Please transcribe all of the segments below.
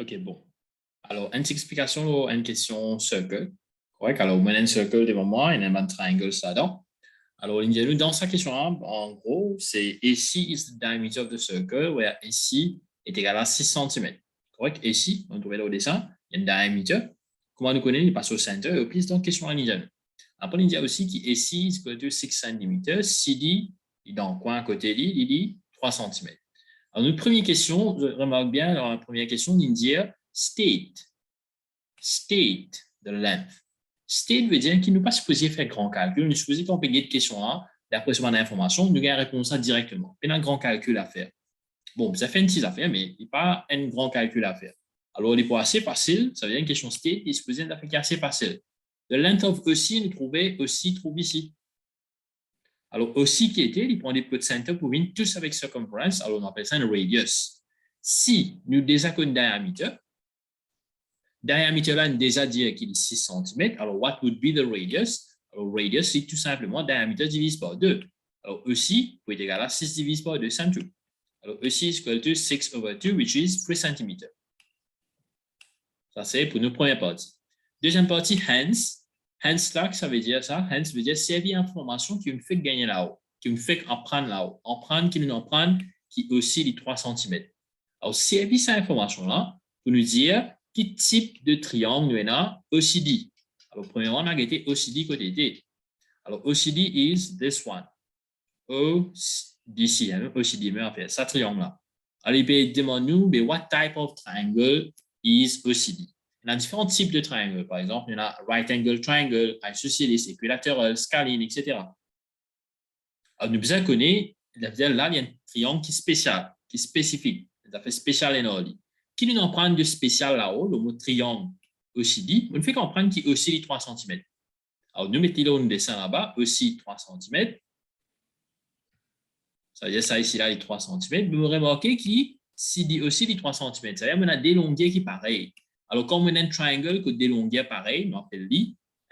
OK, bon. Alors, une explication, une question circle. Correct? Alors, on a un circle devant moi et un triangle là-dedans. Alors, dans sa question, en gros, c'est AC is the diameter of the circle, where AC est égal à 6 cm. Correct? AC, on trouve là au dessin, il y a un diameter. Comment nous connaissons? Il passe au centre et au plus dans question à l'Indienne. Après, il y a aussi qui AC is equal to 6 cm. CD, il est dans le coin à côté, il dit 3 cm. Alors, notre première question, remarque bien, alors, la première question, il dit state de length. State veut dire qu'il n'est pas supposé faire grand calcul, il est supposé qu'on peut de question là, d'après ce d'information, nous allons répondre ça directement. Il y a un grand calcul à faire. Bon, ça fait une petite affaire, mais il n'y a pas un grand calcul à faire. Alors, il est assez facile, ça veut dire une question state, il est supposé faire assez facile. The length of aussi, nous trouvons aussi, trouve ici. Alors, aussi qui était, il prend des codes center pour venir tous avec circumference, alors on appelle ça un radius. Si nous désaccords diamètre, diamètre là, on déjà dit qu'il est 6 cm. Alors, what would be the radius? Alors, radius, c'est tout simplement diamètre divisé par 2. Alors, aussi, peut être égal à 6 divisé par 2, c'est 2. Alors, aussi is equal to 6 over 2, which is 3 cm. Ça, c'est pour notre première partie. Deuxième partie, hence. Hence, là, ça veut dire ça. Hence veut dire servir information qui nous fait gagner là-haut, qui nous fait apprendre là-haut. Apprendre, qui nous apprend, qui aussi les 3 cm. Alors, servir cette information-là pour nous dire quel type de triangle nous avons OCD. Alors, premièrement, on a été OCD côté T. Alors, OCD is this one. OCD, OCD, mais en fait, ça triangle-là. Alors, il peut demander nous, mais what type of triangle is OCD? Il y a différents types de triangles. Par exemple, il y a right angle triangle, isosceles, équilatéral, scaline, etc. Alors, nous besoin connaître, là, il y a un triangle qui est spécial, qui est spécifique. Ça fait spécial en ordi. Qui nous en prend de spécial là-haut, le mot triangle OCD, on fait comprendre qu'il oscille 3 cm. Alors, nous mettons là un dessin là-bas, aussi 3 cm. Ça veut dire ça ici, là, les 3 cm. Vous remarquez qu'il dit aussi les 3 cm. Ça veut dire qu'on a des longueurs qui sont pareilles. Alors, comme on a un triangle qui a des longueurs pareilles, on appelle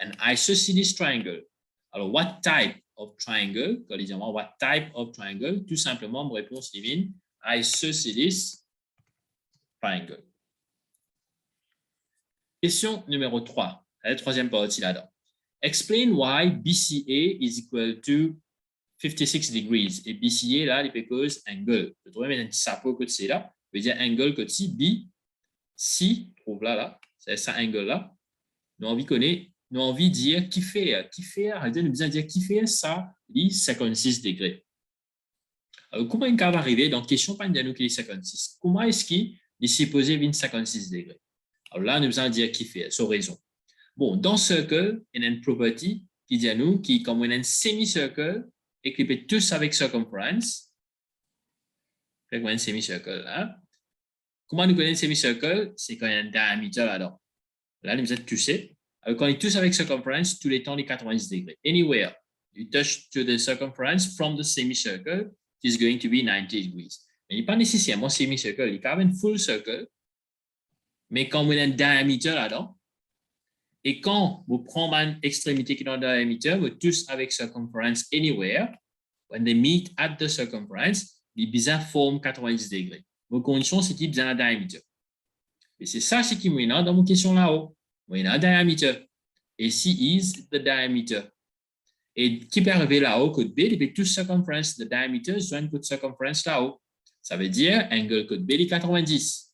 un isosceles triangle. Alors, what type of triangle? Quand ils disent what type of triangle? Tout simplement, mon réponse est isosceles triangle. Question numéro 3. La troisième partie là-dedans. Explain why BCA is equal to 56 degrees. Et BCA, là, il cause angle. Je trouve un petit chapeau que c'est là. Ça veut dire angle que si B, si, trouve là, c'est ça angle là. Nous avons envie de dire qui fait, nous besoin dire qui fait ça, il 56 degrés. Alors, comment il va arriver dans la question pas de nous qui est 56? Comment est-ce qu'il est supposé venir 56 degrés? Alors là, nous allons dire qui fait, sans raison. Bon, dans circle, il y a une property qui dit à nous, qui comme on a un semi-circle, équipé tous avec circumference. On a un semi-circle là. Comment nous connaissons un semi-circle? C'est quand il y a un diamètre là-dedans. Là, nous allons toucher. Alors, quand on est tous avec circumference, tous les temps, les 90 degrés. Anywhere you touch to the circumference from the semicircle, it is going to be 90 degrees. Mais il n'est pas nécessairement semicircle, il est quand même un full circle. Mais quand on a un diamètre là-dedans, et quand vous prenez une extrémité qui est dans le diamètre, vous tous avec circumference anywhere, when they meet at the circumference, les bizarres forment 90 degrés. Vos conditions, c'est qu'ils ont un diamètre. Et c'est ça ce qui est dans mon question là-haut. Il y a un diamètre. Et C is the diameter. Et qui peut arriver là-haut, code B, il peut tout circumference, the diameter, joint code circumference là-haut. Ça veut dire angle code B est 90.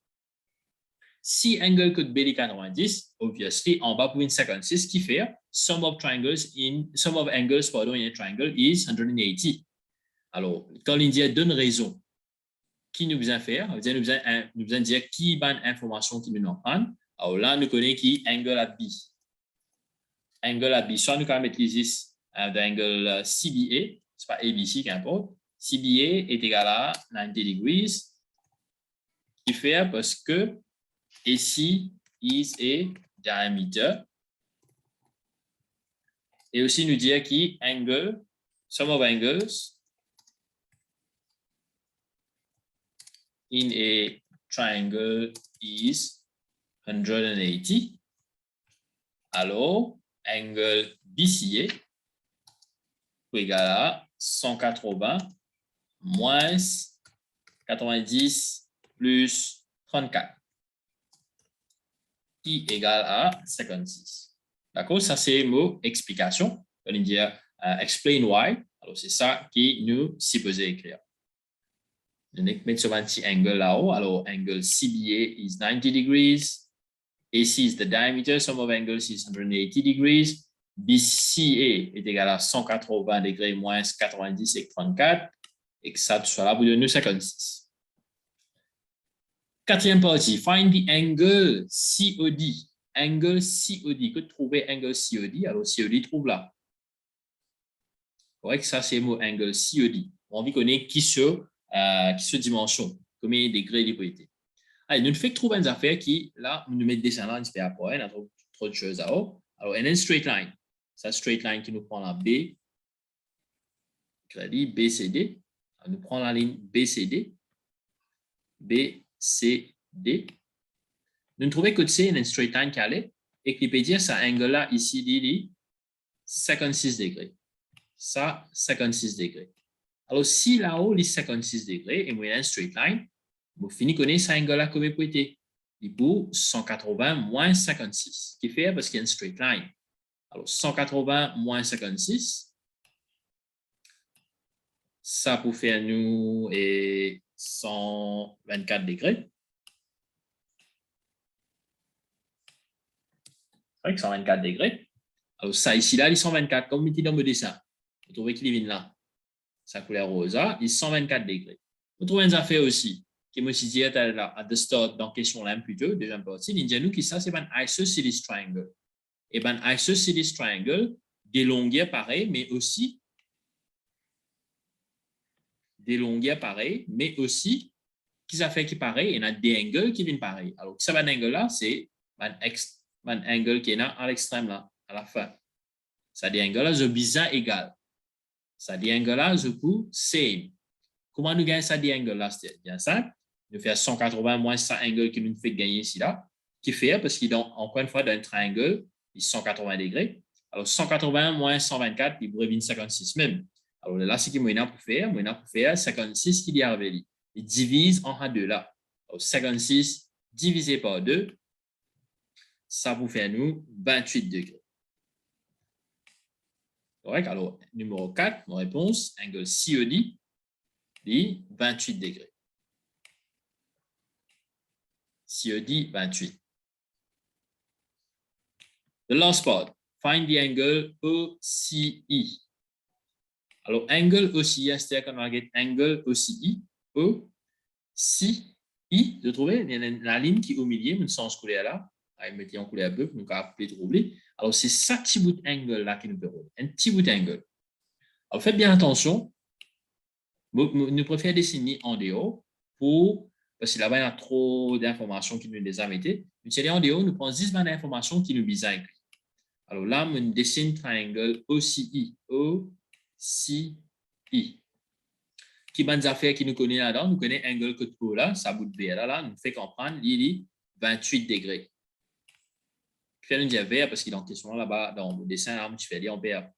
Si angle code B est 90, obviously, en bas pour une 56, qui fait sum of angles in a triangle is 180. Alors, quand l'Indien donne raison, qui nous besoin faire? Nous besoin dire qui bonne information qui nous en prend. Alors là, nous connaissons qui angle à B. Angle à B, soit nous quand maîtriser l'angle CBA, c'est pas ABC qu'importe. CBA est égal à 90 degrees. Qui fait parce que AC is a diameter. Et aussi nous dire qui angle, sum of angles in a triangle is 180. Alors, angle BCA égal à 180 moins 90 plus 34. qui est égal à 56. D'accord? Ça, c'est le mot explication. On va dire explain why. Alors, c'est ça qui nous supposé écrire. Je vais mettre un petit angle là-haut. Alors, angle CBA is 90 degrees. AC is the diameter. Sum of angles is 180 degrees. BCA est égal à 180 degrés moins 90 et 34. Et que ça soit là pour donner 56. Quatrième partie, find the angle COD. Angle COD. Que trouver angle COD? Alors, COD trouve là. Correct, ça c'est le mot angle COD. On veut connaître qui se dimension, combien de degrés il peut être. Allez, nous faisons trouver une affaire qui, là, nous mettons des descendants, on a trop de choses à haut. Alors, une straight line. Ça, straight line qui nous prend la B, crédit BCD. On nous prend la ligne BCD. BCD. Nous trouvons que c'est une straight line qui allait et qui peut dire ça angle là ici, dit 56 degrés. Ça, 56 degrés. Alors, si là-haut, il 56 degrés et moi, il y a une straight line, vous finissez connaître ça angle là comme il peut être. Il pour 180 moins 56. Ce qui fait parce qu'il y a une straight line. Alors, 180 moins 56, ça pour faire nous 124 degrés. C'est vrai que 124 degrés. Alors, ça ici, là, il est 124, comme il dit dans le dessin. Vous trouvez qu'il vient là. Sa couleur rosa, il est 124 degrés. Vous trouvez une affaire aussi, qui me dit à the start, dans question là, plutôt, deuxième partie, il dit nous qui ça, c'est un isosceles triangle. Et ben, isosceles triangle, des longueurs pareilles, mais aussi qui ça fait qui pareil, il y a des angles qui viennent pareil. Alors, ça va angle là, c'est un angle qui est là à l'extrême là, à la fin. Ça des angles là, je bizarre égal. Ça des angles là, je coup, same. Comment nous gagnons ça des angles là? C'est bien simple. Nous faisons 180 moins ça angle qui nous fait gagner ici là, qui fait parce qu'il est encore une fois dans un triangle, il est 180 degrés. Alors, 180 moins 124, il pourrait venir 56 même. Alors là, c'est ce qu'il y a pour faire 56 qui est arrivé. Il divise en 2 là. Alors, 56 divisé par 2, ça vous fait nous 28 degrés. Correct? Alors, numéro 4, mon réponse, angle COD, dit 28 degrés. COD 28. The last part, find the angle OCI. Alors, angle OCI, c'est-à-dire qu'on va get angle OCI, OCI, de trouver la ligne qui est au milieu, une sens couleur là, je vais mettre en couleur bleu, nous avons trouver. Alors, c'est ça petit bout d'angle là qui nous permet, un petit bout d'angle. Alors, faites bien attention, nous préférons dessiner en dehors parce que là-bas, il y a trop d'informations qui nous les a mettées. Nous tirons en dehors, nous prenons 10 d'informations qui nous visent à écrire. Alors là, on dessine triangle OCI. OCI. Qui bonnes affaires qui nous connaît là-dedans, nous connaît angle que de là, ça bout de vert là, nous fait comprendre, il est 28 degrés. Je vais nous dire vert parce qu'il est en question là-bas, dans le dessin, là, je vais dire en vert.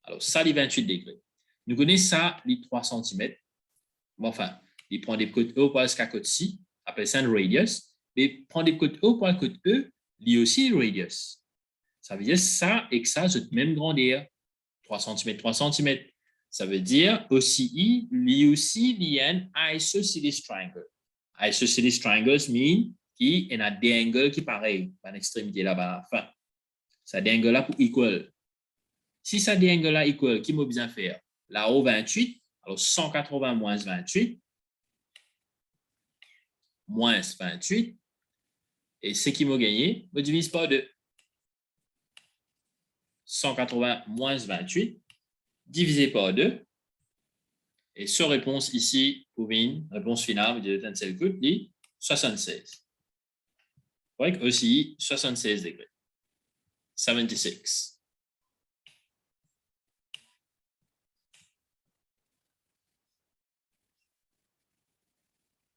Alors, ça, les 28 degrés. Nous connaissons ça, les 3 cm. Bon, enfin, il prend des côtes E pour jusqu'à côte C, appelle ça un radius. Mais prend des côtes E pour le côte E, il y a aussi le radius. Ça veut dire ça et que ça, c'est de même grandeur. 3 cm, 3 cm. Ça veut dire OCI, lui aussi, il y a un isosceles triangle. Isosceles triangles mean qu'il y a des angles qui pareil, à l'extrémité là-bas à la fin. Ça des angles là pour equal. Si ça des angles là equal, qui m'a besoin de faire? Là-haut, 28, alors 180 moins 28, moins 28, et ce qui m'a gagné, je divise par 2. 180 moins 28, divisé par 2. Et sur réponse ici, pour une réponse finale, vous dit 76. Correct? Aussi 76 degrés. 76.